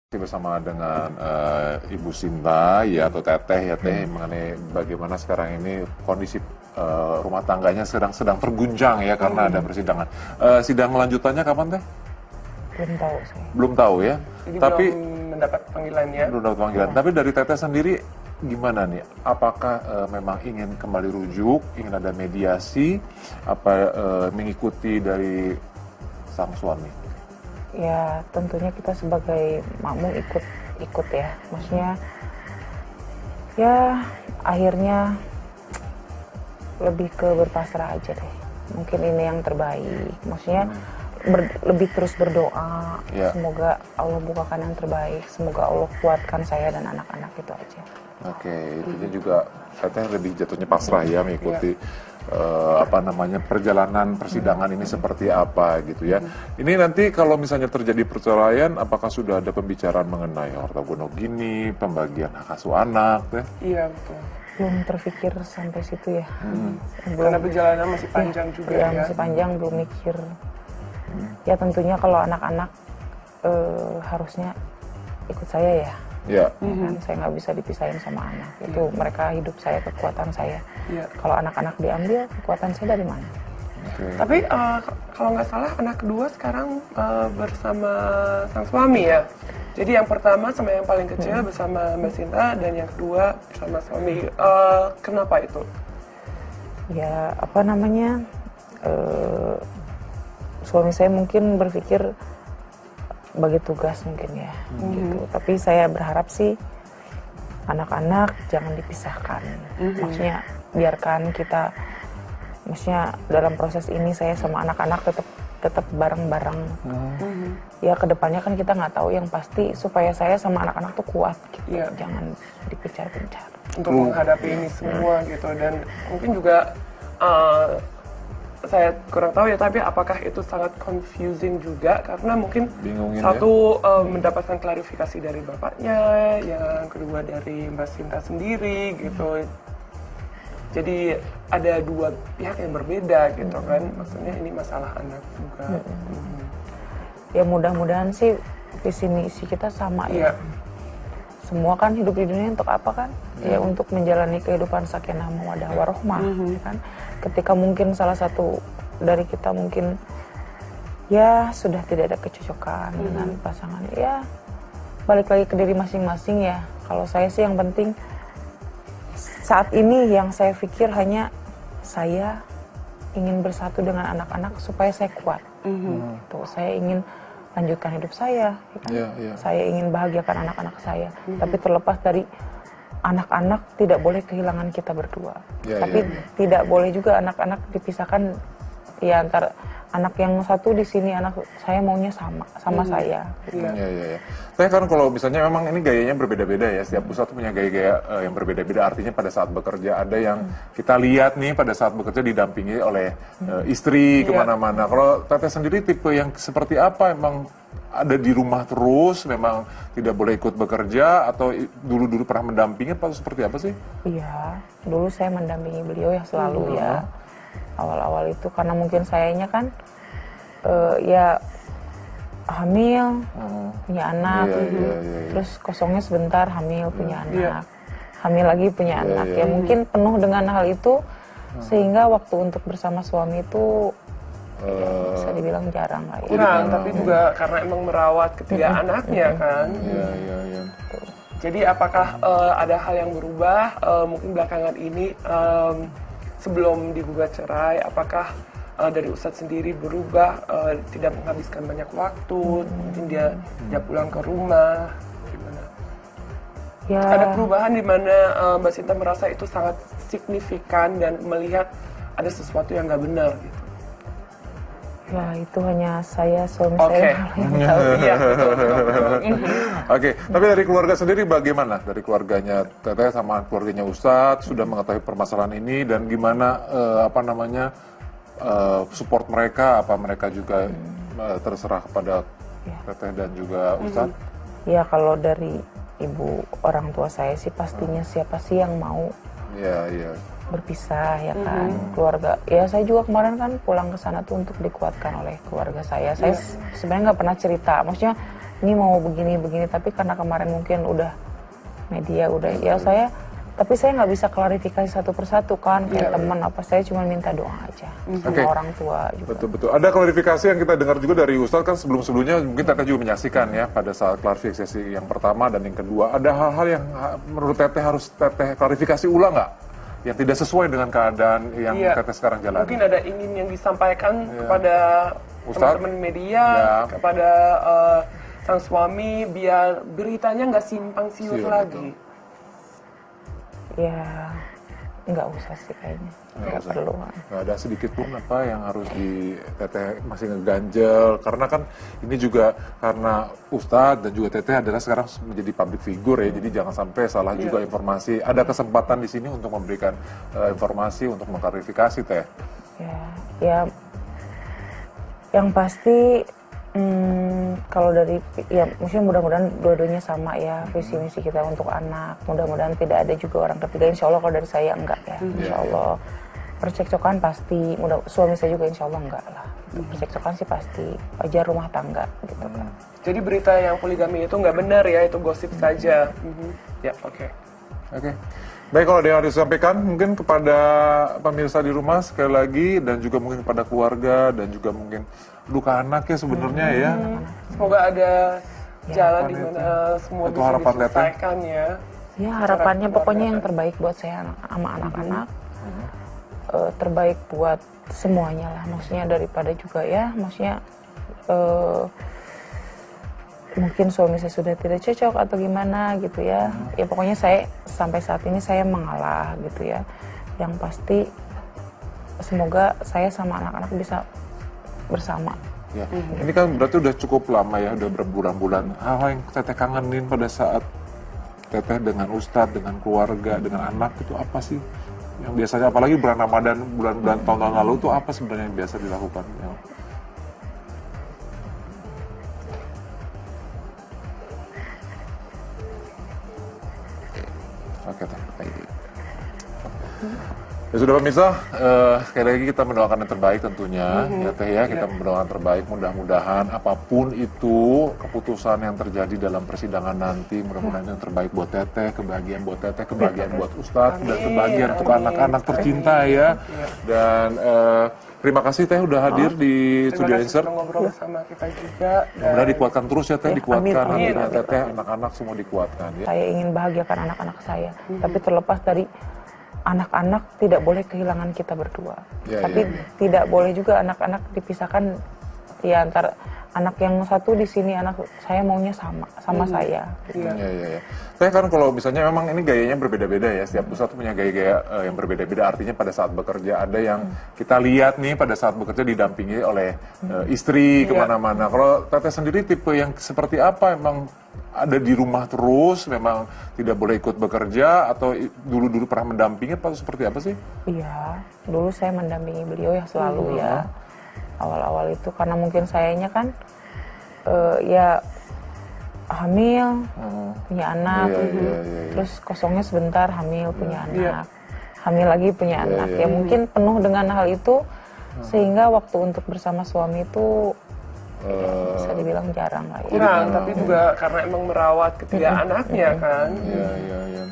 Bersama dengan Ibu Sinta ya atau Teteh ya Teh mengenai bagaimana sekarang ini kondisi rumah tangganya sedang terguncang ya karena ada persidangan. Sidang lanjutannya kapan Teh? Belum tahu saya. Belum tahu ya. Jadi Tapi belum mendapat panggilannya. belum dapat panggilan. Tapi dari Teteh sendiri gimana nih? Apakah memang ingin kembali rujuk, ingin ada mediasi, apa mengikuti dari sang suami? Ya tentunya kita sebagai makmum ikut ya. Maksudnya ya akhirnya lebih ke berpasrah aja deh. Mungkin ini yang terbaik. Maksudnya lebih terus berdoa. Ya. Semoga Allah bukakan yang terbaik. Semoga Allah kuatkan saya dan anak-anak itu aja. Oke, intinya juga katanya lebih jatuhnya pasrah ya mengikuti perjalanan persidangan ini seperti apa gitu ya. Ini nanti kalau misalnya terjadi perceraian, apakah sudah ada pembicaraan mengenai harta gonogini, pembagian hak asuh anak? Iya betul. Belum terpikir sampai situ ya. Karena perjalanan masih panjang juga Ya, ya. masih panjang, belum mikir. Ya tentunya kalau anak-anak harusnya ikut saya ya. Ya, Kan saya nggak bisa dipisahin sama anak. Itu mereka hidup saya, kekuatan saya. Iya. Kalau anak-anak diambil, kekuatan saya dari mana? oke. Tapi kalau nggak salah anak kedua sekarang bersama sang suami ya. Jadi yang pertama sama yang paling kecil bersama Mbak Sinta dan yang kedua bersama suami. Kenapa itu? Ya apa namanya? Suami saya mungkin berpikir bagi tugas mungkin ya, gitu. Tapi saya berharap sih anak-anak jangan dipisahkan. Maksudnya biarkan kita, maksudnya dalam proses ini saya sama anak-anak tetap bareng-bareng. Ya kedepannya kan kita nggak tahu, yang pasti supaya saya sama anak-anak tuh kuat gitu. Iya. Jangan dipencar-pencar. Untuk menghadapi ini semua gitu, dan mungkin juga saya kurang tahu ya, tapi apakah itu sangat confusing juga karena mungkin Bingungin satu mendapatkan klarifikasi dari bapaknya, yang kedua dari Mbak Sinta sendiri gitu. Jadi ada dua pihak yang berbeda gitu kan, maksudnya ini masalah anak juga. Ya mudah-mudahan sih visi misi kita sama Iya. ya. Semua kan hidup di dunia untuk apa kan? Ya untuk menjalani kehidupan sakinah mawaddah warohmah, ya kan? Ketika mungkin salah satu dari kita mungkin ya sudah tidak ada kecocokan dengan pasangan, ya balik lagi ke diri masing-masing ya. Kalau saya sih yang penting saat ini yang saya pikir hanya saya ingin bersatu dengan anak-anak supaya saya kuat. Tuh, saya ingin lanjutkan hidup saya, ya kan? Iya. Saya ingin bahagiakan anak-anak saya. Tapi terlepas dari anak-anak tidak boleh kehilangan kita berdua. Iya, Tapi tidak boleh juga anak-anak dipisahkan. Ya antara anak yang satu di sini, anak saya maunya sama saya. Iya. Tapi kan kalau misalnya memang ini gayanya berbeda-beda ya, setiap pusat punya gaya-gaya yang berbeda-beda. Artinya pada saat bekerja ada yang kita lihat nih pada saat bekerja didampingi oleh istri kemana-mana. Kalau Teteh sendiri tipe yang seperti apa? Emang ada di rumah terus, memang tidak boleh ikut bekerja, atau dulu-dulu pernah mendampingi atau seperti apa sih? Iya, dulu saya mendampingi beliau ya selalu ya. Awal-awal itu karena mungkin sayanya kan ya hamil, punya anak, Iya. terus kosongnya sebentar hamil, punya anak, hamil lagi punya anak. Ya mungkin penuh dengan hal itu sehingga waktu untuk bersama suami itu ya, bisa dibilang jarang lah ya. Kurang, tapi juga karena emang merawat ketiga anaknya kan. Iya. Jadi apakah ada hal yang berubah mungkin belakangan ini sebelum digugat cerai, apakah dari Ustadz sendiri berubah, tidak menghabiskan banyak waktu, mungkin dia pulang ke rumah, gimana? Ya, Ada perubahan di mana Mbak Sinta merasa itu sangat signifikan dan melihat ada sesuatu yang nggak benar gitu. ya itu hanya saya, suami Oke. saya yang tahu. Iya, betul. Oke, tapi dari keluarga sendiri bagaimana? Dari keluarganya Teteh sama keluarganya Ustadz sudah mengetahui permasalahan ini dan gimana support mereka? Apa mereka juga terserah kepada Teteh dan juga Ustadz? Ya kalau dari ibu orang tua saya sih pastinya siapa sih yang mau Iya. berpisah ya kan, keluarga. Ya saya juga kemarin kan pulang ke sana tuh untuk dikuatkan oleh keluarga saya. Saya sebenarnya nggak pernah cerita, maksudnya ini mau begini tapi karena kemarin mungkin udah media udah ya saya, tapi saya nggak bisa klarifikasi satu persatu kan kayak teman apa, saya cuma minta doa aja sama orang tua juga. Betul. Ada klarifikasi yang kita dengar juga dari Ustadz kan sebelumnya mungkin Teteh juga menyaksikan ya pada saat klarifikasi yang pertama dan yang kedua, ada hal-hal yang menurut Teteh harus Teteh klarifikasi ulang nggak? Yang tidak sesuai dengan keadaan yang Teteh sekarang jalani. Mungkin ada ingin yang disampaikan kepada teman-teman media, kepada sang suami biar beritanya nggak simpang siur lagi. Ya, nggak usah sih kayaknya, nggak perlu. Nggak ada sedikit pun apa yang harus di Teteh masih ngeganjel, karena kan ini juga karena Ustadz dan juga Teteh adalah sekarang menjadi public figure ya, jadi jangan sampai salah juga informasi. Ada kesempatan di sini untuk memberikan informasi, untuk mengklarifikasi Teh. Ya, yang pasti kalau dari ya maksudnya mudah-mudahan dua-duanya sama ya visi misi kita untuk anak, mudah-mudahan tidak ada juga orang ketiga, insya Allah. Kalau dari saya enggak ya, insya Allah. Percekcokan pasti, suami saya juga insya Allah enggak lah. Percekcokan sih pasti, wajar rumah tangga gitu kan. Jadi berita yang poligami itu nggak benar ya, itu gosip saja. Ya, oke. Baik, kalau ada yang harus disampaikan mungkin kepada pemirsa di rumah sekali lagi, dan juga mungkin kepada keluarga, dan juga mungkin duka anak ya sebenarnya ya. Semoga ada jalan di mana semua bisa diselesaikan ya. Ya, harapannya pokoknya yang terbaik buat saya sama anak-anak. Terbaik buat semuanya lah, maksudnya daripada juga ya, maksudnya mungkin suami saya sudah tidak cocok atau gimana gitu ya. Ya pokoknya saya sampai saat ini saya mengalah gitu ya. Yang pasti semoga saya sama anak-anak bisa bersama. Ya. Ini kan berarti udah cukup lama ya, udah berbulan-bulan. Hal-hal yang Teteh kangenin pada saat Teteh dengan Ustadz, dengan keluarga, dengan anak itu apa sih? Yang biasanya apalagi bulan Ramadan, bulan-bulan tahun-tahun lalu itu apa sebenarnya yang biasa dilakukan? Oke, ya sudah pemirsa, sekali lagi kita mendoakan yang terbaik tentunya, ya Teh ya, kita mendoakan yang terbaik, mudah-mudahan apapun itu keputusan yang terjadi dalam persidangan nanti, mudah-mudahan yang terbaik buat Teteh, kebahagiaan buat Teteh, kebahagiaan buat Ustadz, dan kebahagiaan untuk anak-anak tercinta ya. Dan terima kasih Teh udah hadir di Studio Insert. Terima kasih ngobrol bersama kita juga. Mudah-mudahan dikuatkan terus ya Teh, dikuatkan Teteh, anak-anak semua dikuatkan ya. Saya ingin bahagiakan anak-anak saya, tapi terlepas dari anak-anak tidak boleh kehilangan kita berdua. Tapi tidak boleh juga anak-anak dipisahkan ya, antara anak yang satu di sini, anak saya maunya sama saya. Gitu. Iya. Saya kan kalau misalnya memang ini gayanya berbeda-beda ya, setiap pusat punya gaya-gaya yang berbeda-beda. Artinya pada saat bekerja ada yang kita lihat nih pada saat bekerja didampingi oleh istri kemana-mana. Kalau Teteh sendiri tipe yang seperti apa? Emang ada di rumah terus, memang tidak boleh ikut bekerja, atau dulu pernah mendampingi atau seperti apa sih? Iya, dulu saya mendampingi beliau ya selalu ya. Awal-awal itu karena mungkin sayanya kan ya hamil, punya anak, terus kosongnya sebentar, hamil, punya anak, hamil lagi, punya anak. Ya mungkin penuh dengan hal itu, sehingga waktu untuk bersama suami itu bisa dibilang jarang lah ya. Kurang, tapi juga karena emang merawat ketiga anaknya kan. Iya.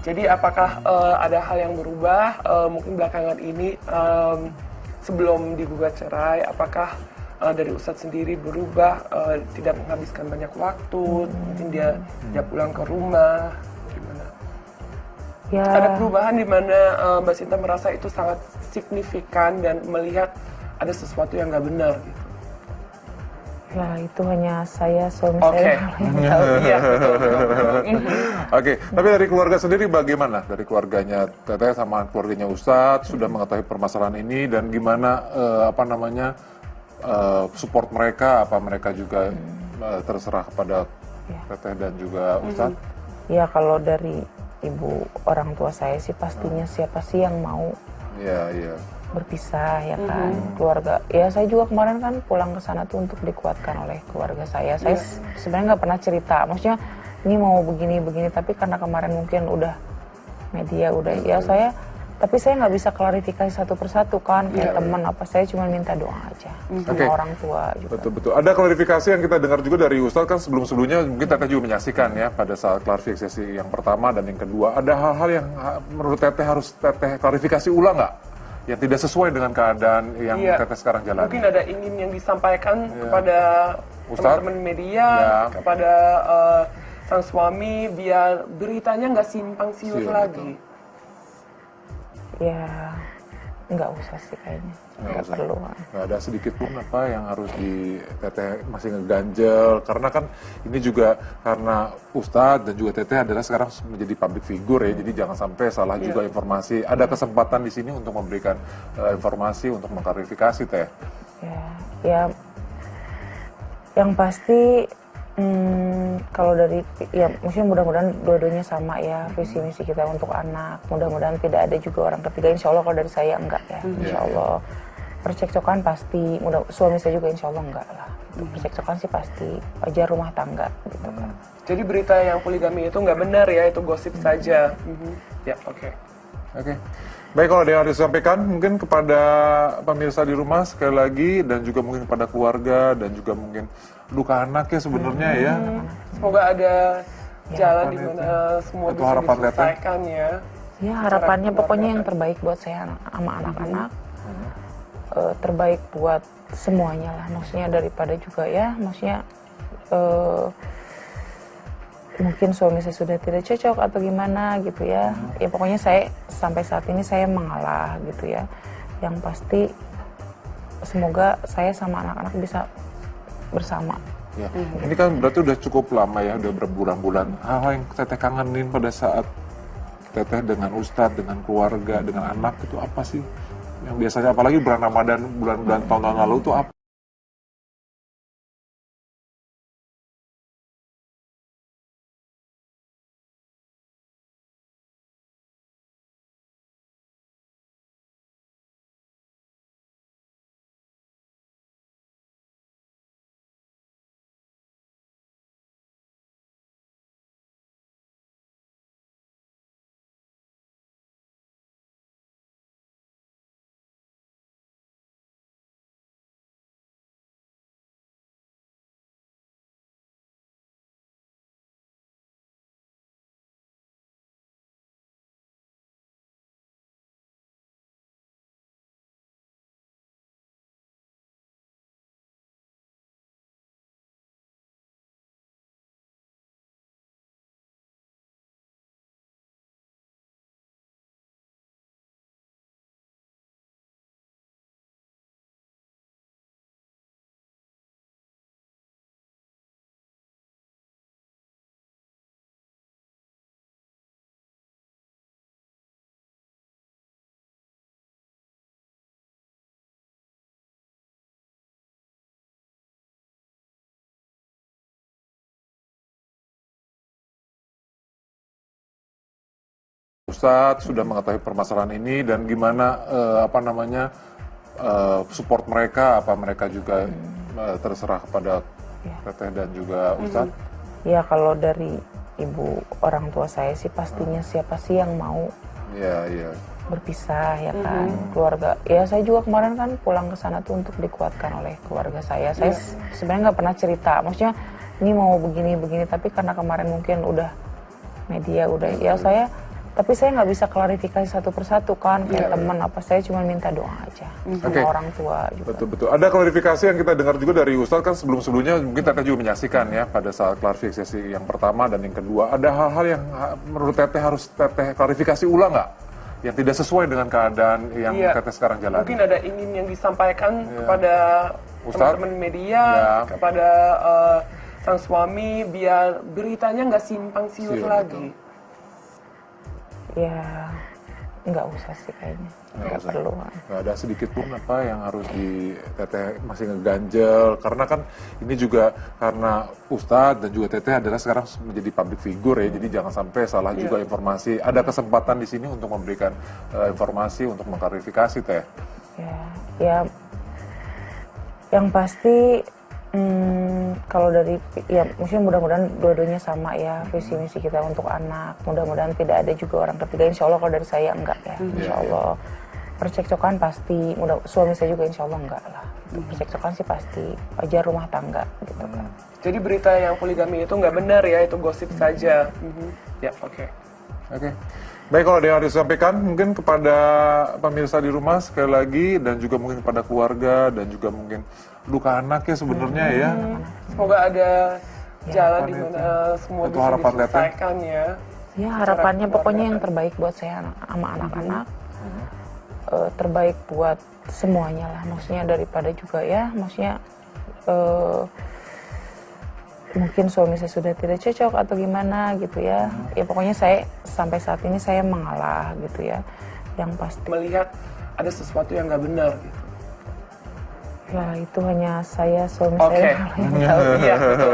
Jadi apakah ada hal yang berubah mungkin belakangan ini sebelum digugat cerai, apakah dari Ustadz sendiri berubah, tidak menghabiskan banyak waktu, mungkin dia pulang ke rumah, gimana? Ya. Ada perubahan di mana Mbak Sinta merasa itu sangat signifikan dan melihat ada sesuatu yang nggak benar gitu. Ya itu hanya saya, suami saya yang tahu. Iya, betul. Oke, tapi dari keluarga sendiri bagaimana? Dari keluarganya Teteh sama keluarganya Ustadz sudah mengetahui permasalahan ini, dan gimana support mereka? Apa mereka juga terserah kepada Teteh dan juga Ustadz? Ya kalau dari ibu orang tua saya sih pastinya siapa sih yang mau berpisah ya kan, keluarga. Ya saya juga kemarin kan pulang ke sana tuh untuk dikuatkan oleh keluarga saya. Saya sebenarnya nggak pernah cerita, maksudnya ini mau begini, tapi karena kemarin mungkin udah media udah ya saya Tapi saya nggak bisa klarifikasi satu persatu kan, kayak teman apa, saya cuma minta doa aja sama orang tua juga. Betul-betul. Ada klarifikasi yang kita dengar juga dari Ustadz kan sebelum-sebelumnya mungkin Teteh juga menyaksikan ya pada saat klarifikasi yang pertama dan yang kedua. Ada hal-hal yang menurut Teteh harus Teteh klarifikasi ulang nggak? Yang tidak sesuai dengan keadaan yang Teteh sekarang jalani. Mungkin ada ingin yang disampaikan kepada teman-teman media, kepada sang suami, biar beritanya nggak simpang siur lagi. Ya, nggak usah sih kayaknya, nggak perlu. Nggak ada sedikit pun apa yang harus di Teteh masih ngeganjel, karena kan ini juga karena Ustadz dan juga Teteh adalah sekarang menjadi public figure ya, jadi jangan sampai salah juga informasi. Ada kesempatan di sini untuk memberikan informasi, untuk mengklarifikasi Teh. Ya, yang pasti kalau dari ya mungkin mudah-mudahan dua-duanya sama ya visi misi kita untuk anak, mudah-mudahan tidak ada juga orang ketiga, insya Allah. Kalau dari saya enggak ya, insya Allah. Percekcokan pasti, suami saya juga insya Allah enggak lah. Percekcokan sih pasti, wajar rumah tangga gitu kan. Jadi berita yang poligami itu nggak benar ya, itu gosip saja. Ya, oke. Baik, kalau ada yang harus disampaikan mungkin kepada pemirsa di rumah sekali lagi, dan juga mungkin kepada keluarga, dan juga mungkin duka anak ya sebenarnya ya. Semoga ada jalan di mana semua bisa diselesaikan ya. Ya, harapannya pokoknya yang terbaik buat saya sama anak-anak. Terbaik buat semuanya lah, maksudnya daripada juga ya, maksudnya mungkin suami saya sudah tidak cocok atau gimana gitu ya. Ya pokoknya saya sampai saat ini saya mengalah gitu ya. Yang pasti semoga saya sama anak-anak bisa bersama. Ya. Ini kan berarti udah cukup lama ya, udah berbulan-bulan. Hal-hal yang Teteh kangenin pada saat Teteh dengan Ustadz, dengan keluarga, dengan anak itu apa sih? Yang biasanya apalagi bulan Ramadan, bulan-bulan tahun-tahun lalu itu apa? Ustadz sudah mengetahui permasalahan ini dan gimana support mereka, apa mereka juga terserah kepada Teteh dan juga Ustadz? Ya kalau dari ibu orang tua saya sih pastinya siapa sih yang mau berpisah ya kan, keluarga. Ya saya juga kemarin kan pulang ke sana tuh untuk dikuatkan oleh keluarga saya. Saya sebenarnya nggak pernah cerita, maksudnya ini mau begini-begini, tapi karena kemarin mungkin udah media udah tapi saya nggak bisa klarifikasi satu persatu kan, kayak teman apa, saya cuma minta doa aja sama orang tua juga. Betul-betul. Ada klarifikasi yang kita dengar juga dari Ustadz kan sebelum-sebelumnya mungkin Teteh juga menyaksikan ya pada saat klarifikasi yang pertama dan yang kedua. Ada hal-hal yang menurut Teteh harus Teteh klarifikasi ulang nggak? Yang tidak sesuai dengan keadaan yang Teteh sekarang jalani. Mungkin ada ingin yang disampaikan kepada teman-teman media, kepada sang suami, biar beritanya nggak simpang siur lagi. Ya, nggak usah sih kayaknya, nggak perlu. Nggak ada sedikit pun apa yang harus di Teteh masih ngeganjel, karena kan ini juga karena Ustadz dan juga Teteh adalah sekarang menjadi public figure ya, jadi jangan sampai salah juga informasi. Ada kesempatan di sini untuk memberikan informasi, untuk mengklarifikasi Teh. Ya, yang pasti Kalau dari ya mungkin mudah-mudahan dua-duanya sama ya visi misi kita untuk anak. Mudah-mudahan tidak ada juga orang ketiga. Insya Allah kalau dari saya enggak ya. Insya Allah percekcokan pasti. Suami saya juga insya Allah enggak lah. Percekcokan sih pasti. Wajar rumah tangga gitu kan. Jadi berita yang poligami itu nggak benar ya, itu gosip saja. Ya oke. Baik, kalau ada yang harus disampaikan mungkin kepada pemirsa di rumah sekali lagi dan juga mungkin kepada keluarga dan juga mungkin duka anak ya sebenarnya ya. Semoga ada jalan di harapan mana semua Itu bisa harapan Teteh. diselesaikan ya. Ya harapannya pokoknya yang terbaik buat saya sama anak-anak. Terbaik buat semuanya lah. Maksudnya daripada juga ya, maksudnya mungkin suami saya sudah tidak cocok atau gimana gitu ya. Ya pokoknya saya sampai saat ini saya mengalah gitu ya. Yang pasti. Melihat ada sesuatu yang nggak benar gitu. Ya itu hanya saya suami Oke. saya yang tahu. Iya, betul.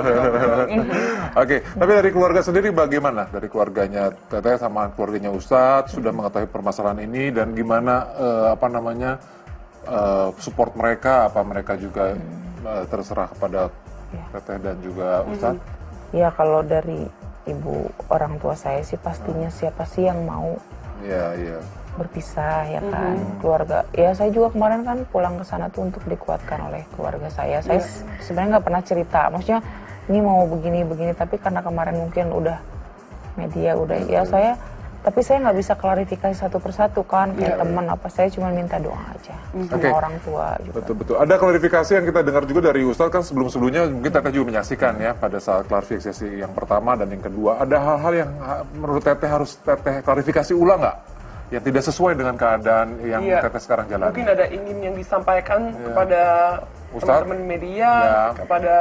Oke, tapi dari keluarga sendiri bagaimana? Dari keluarganya Teteh sama keluarganya Ustadz sudah mengetahui permasalahan ini dan gimana support mereka? Apa mereka juga terserah kepada Teteh dan juga Ustadz? Ya kalau dari ibu orang tua saya sih pastinya siapa sih yang mau Iya. berpisah ya kan keluarga. Ya saya juga kemarin kan pulang ke sana tuh untuk dikuatkan oleh keluarga saya. Saya sebenarnya nggak pernah cerita. Maksudnya ini mau begini tapi karena kemarin mungkin udah media udah ya saya. Tapi saya nggak bisa klarifikasi satu persatu kan kayak teman apa. Saya cuma minta doa aja sama orang tua juga. Betul. Ada klarifikasi yang kita dengar juga dari Ustadz kan sebelumnya mungkin Teteh juga menyaksikan ya pada saat klarifikasi yang pertama dan yang kedua. Ada hal-hal yang menurut Teteh harus Teteh klarifikasi ulang nggak? Yang tidak sesuai dengan keadaan yang Teteh sekarang jalani. Mungkin ada ingin yang disampaikan kepada teman-teman media, kepada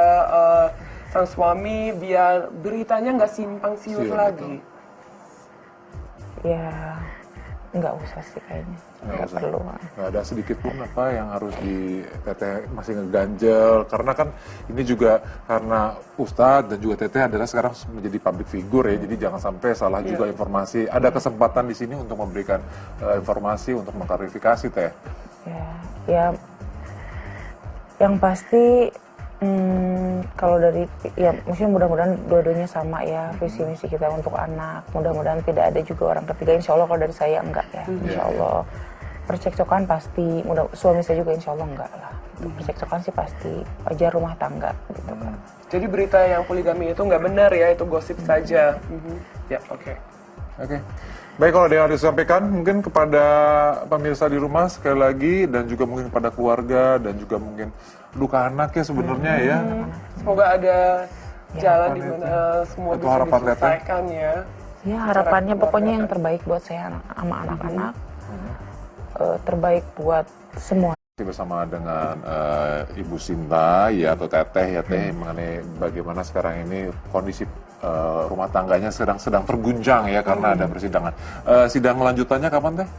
sang suami biar beritanya nggak simpang siur lagi. Ya nggak usah sih kayaknya. Nggak perlu. Nggak ada sedikit pun apa yang harus Teteh masih ngeganjel karena kan ini juga karena Ustadz dan juga Teteh adalah sekarang menjadi public figure ya, jadi jangan sampai salah juga informasi. Ada kesempatan di sini untuk memberikan informasi untuk mengklarifikasi Teh. Ya yang pasti kalau dari ya mungkin mudah-mudahan dua-duanya sama ya visi misi kita untuk anak. Mudah-mudahan tidak ada juga orang ketiga. Insya Allah kalau dari saya enggak ya. Insya Allah percekcokan pasti. Suami saya juga insya Allah enggak lah. Percekcokan sih pasti. Wajar rumah tangga gitu kan. Jadi berita yang poligami itu nggak benar ya, itu gosip saja. Ya oke. Baik, kalau ada yang harus disampaikan mungkin kepada pemirsa di rumah sekali lagi dan juga mungkin kepada keluarga dan juga mungkin duka anak ya sebenarnya ya. Semoga ada jalan di mana semua Itu bisa harapan Teteh. diselesaikan ya. Ya harapannya pokoknya yang terbaik buat saya sama anak-anak. Terbaik buat semua. Bersama dengan Ibu Sinta ya atau Teteh ya Teh mengenai bagaimana sekarang ini kondisi rumah tangganya sedang terguncang ya karena ada persidangan. Sidang lanjutannya kapan Teh?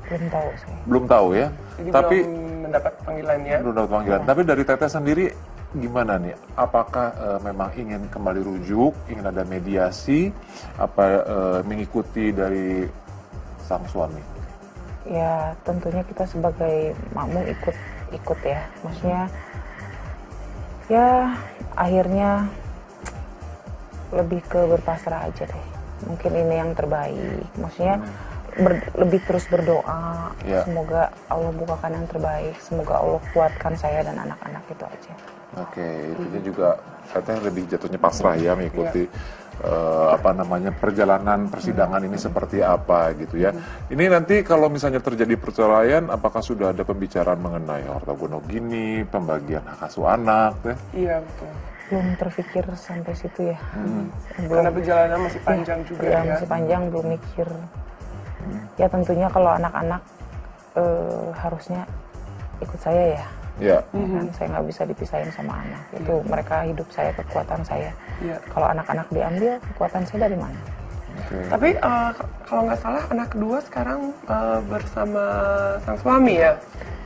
Belum tahu saya. Belum tahu ya. Jadi Tapi belum mendapat panggilannya. belum dapat panggilan. Tapi dari Teteh sendiri gimana nih? Apakah memang ingin kembali rujuk, ingin ada mediasi, apa mengikuti dari sang suami? Ya tentunya kita sebagai makmum ikut ya. Maksudnya ya akhirnya lebih ke berpasrah aja deh. Mungkin ini yang terbaik. Maksudnya lebih terus berdoa. Semoga Allah bukakan yang terbaik. Semoga Allah kuatkan saya dan anak-anak itu aja. Oke, intinya juga Teteh lebih jatuhnya pasrah ya mengikuti perjalanan persidangan ini seperti apa gitu ya. Ini nanti kalau misalnya terjadi perceraian, apakah sudah ada pembicaraan mengenai harta gonogini, pembagian hak asuh anak? Iya betul. Belum terpikir sampai situ ya. Karena perjalanan masih panjang juga ya. Masih panjang, belum mikir. Ya tentunya kalau anak-anak harusnya ikut saya ya. Kan saya nggak bisa dipisahin sama anak. Itu mereka hidup saya, kekuatan saya. Kalau anak-anak diambil, kekuatan saya dari mana? Tapi kalau nggak salah anak kedua sekarang bersama sang suami ya.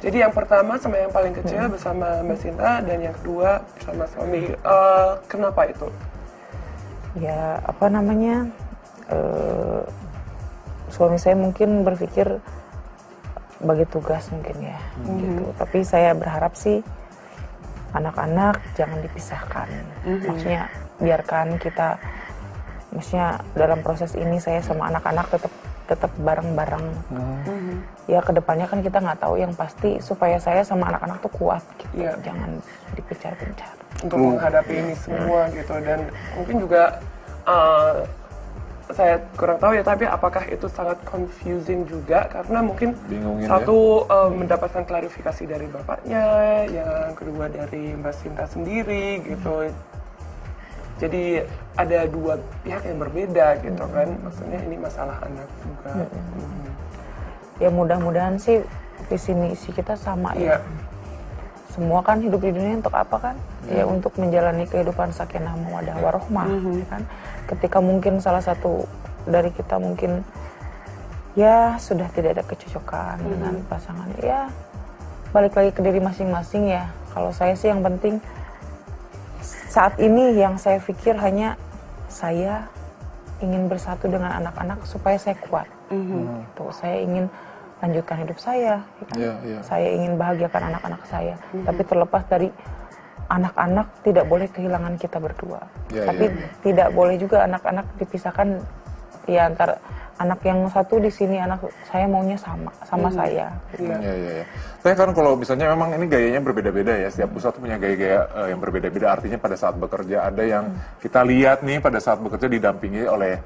Jadi yang pertama sama yang paling kecil bersama Mbak Sinta dan yang kedua bersama suami. Kenapa itu? Ya apa namanya? Suami saya mungkin berpikir bagi tugas mungkin ya gitu. Tapi saya berharap sih anak-anak jangan dipisahkan. Maksudnya biarkan kita, maksudnya dalam proses ini saya sama anak-anak tetap bareng-bareng. Ya kedepannya kan kita nggak tahu, yang pasti supaya saya sama anak-anak tuh kuat gitu. Jangan dipencar-pencar untuk menghadapi ini semua gitu. Dan mungkin juga saya kurang tahu ya, tapi apakah itu sangat confusing juga karena mungkin bingungin satu mendapatkan klarifikasi dari bapaknya, yang kedua dari Mbak Sinta sendiri gitu. Jadi ada dua pihak yang berbeda gitu kan, maksudnya ini masalah anak juga. Ya mudah-mudahan sih visi misi kita sama ya. Semua kan hidup di dunia untuk apa kan? Ya untuk menjalani kehidupan sakinah mawaddah warohmah, ya kan? Ketika mungkin salah satu dari kita mungkin ya sudah tidak ada kecocokan dengan pasangan, ya balik lagi ke diri masing-masing ya. Kalau saya sih yang penting saat ini yang saya pikir hanya saya ingin bersatu dengan anak-anak supaya saya kuat. Tuh, saya ingin lanjutkan hidup saya, ya kan? Saya ingin bahagiakan anak-anak saya. Tapi terlepas dari anak-anak tidak boleh kehilangan kita berdua. Tapi tidak boleh juga anak-anak dipisahkan. Ya antara anak yang satu di sini, anak saya maunya sama saya. Tapi kan kalau misalnya memang ini gayanya berbeda-beda ya, setiap pusat punya gaya-gaya yang berbeda-beda. Artinya pada saat bekerja ada yang kita lihat nih pada saat bekerja didampingi oleh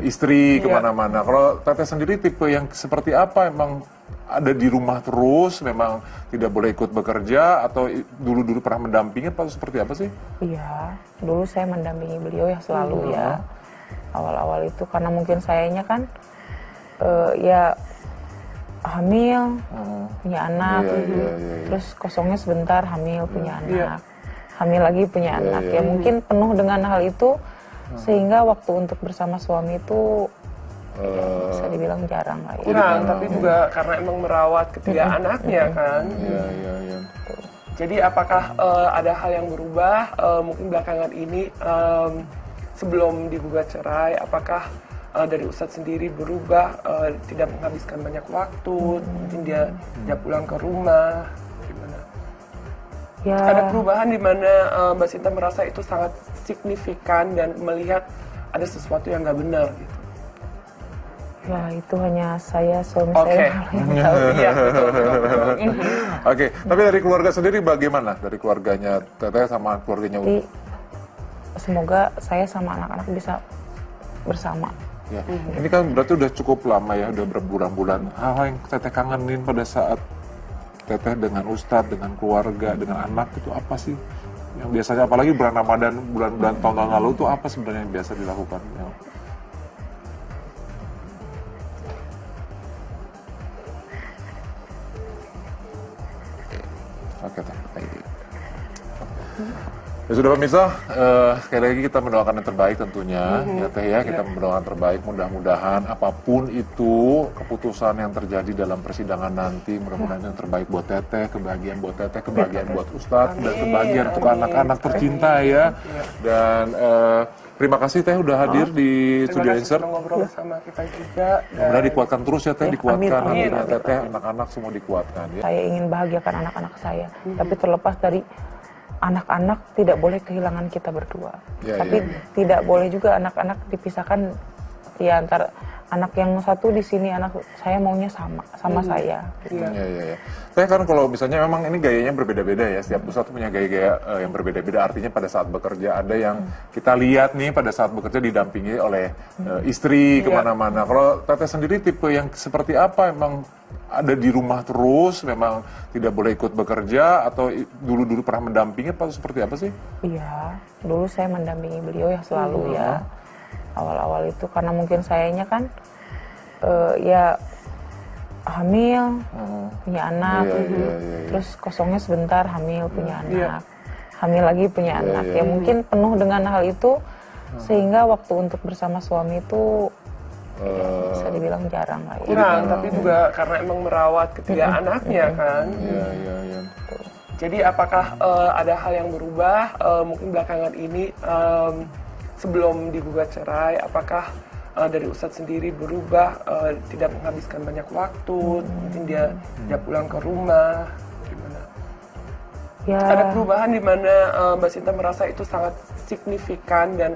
istri kemana-mana. Kalau Teteh sendiri tipe yang seperti apa? Emang ada di rumah terus, memang tidak boleh ikut bekerja, atau dulu pernah mendampingi atau seperti apa sih? Iya, dulu saya mendampingi beliau ya selalu ya. Awal-awal itu karena mungkin sayanya kan ya hamil, punya anak, terus kosongnya sebentar, hamil, punya anak, hamil lagi, punya anak. Ya mungkin penuh dengan hal itu, sehingga waktu untuk bersama suami itu ya, bisa dibilang jarang lah ya. Kurang, tapi juga karena emang merawat ketiga anaknya kan. Jadi apakah ada hal yang berubah mungkin belakangan ini sebelum digugat cerai? Apakah dari Ustadz sendiri berubah, tidak menghabiskan banyak waktu, mungkin dia pulang ke rumah, gimana? Ya. Ada perubahan di mana Mbak Sinta merasa itu sangat signifikan dan melihat ada sesuatu yang nggak benar gitu? Ya itu hanya saya, suami saya yang tahu. Iya, betul. Oke, tapi dari keluarga sendiri bagaimana? Dari keluarganya Teteh sama keluarganya Umi? Semoga saya sama anak-anak bisa bersama. Ya. Ini kan berarti udah cukup lama ya, udah berbulan-bulan. Hal yang Teteh kangenin pada saat Teteh dengan Ustadz, dengan keluarga, dengan anak itu apa sih? Yang biasanya, apalagi bulan Ramadan, bulan-bulan tahun lalu itu apa sebenarnya yang biasa dilakukan? Oke, ya sudah pemirsa, sekali lagi kita mendoakan yang terbaik tentunya, ya Teh ya, kita mendoakan terbaik, mudah-mudahan apapun itu keputusan yang terjadi dalam persidangan nanti, mudah-mudahan yang terbaik buat Teteh, kebahagiaan buat Teteh, kebahagiaan buat Ustadz, dan kebahagiaan untuk anak-anak tercinta ya. Dan terima kasih Teh udah hadir di Studio Insert. Terima kasih ngobrol sama kita juga. Mudah dikuatkan terus ya Teh, dikuatkan Teteh, anak-anak semua dikuatkan ya. Saya ingin bahagiakan anak-anak saya, tapi terlepas dari anak-anak tidak boleh kehilangan kita berdua. Tapi tidak boleh juga anak-anak dipisahkan. Ya antara anak yang satu di sini, anak saya maunya sama saya. Gitu. Saya kan kalau misalnya memang ini gayanya berbeda-beda ya, setiap pusat punya gaya-gaya yang berbeda-beda. Artinya pada saat bekerja ada yang kita lihat nih pada saat bekerja didampingi oleh istri kemana-mana. Kalau Teteh sendiri tipe yang seperti apa? Emang ada di rumah terus, memang tidak boleh ikut bekerja, atau dulu pernah mendampingi atau seperti apa sih? Iya, dulu saya mendampingi beliau ya selalu ya. Awal-awal itu karena mungkin sayanya kan ya hamil, punya anak, terus kosongnya sebentar, hamil, punya anak, hamil lagi, punya anak. Ya mungkin penuh dengan hal itu, sehingga waktu untuk bersama suami itu ya, bisa dibilang jarang lah ya. Kurang, tapi juga karena emang merawat ketiga anaknya kan. Jadi apakah ada hal yang berubah mungkin belakangan ini sebelum digugat cerai? Apakah dari Ustadz sendiri berubah, tidak menghabiskan banyak waktu, mungkin dia pulang ke rumah, gimana? Ya. Ada perubahan di mana Mbak Sinta merasa itu sangat signifikan dan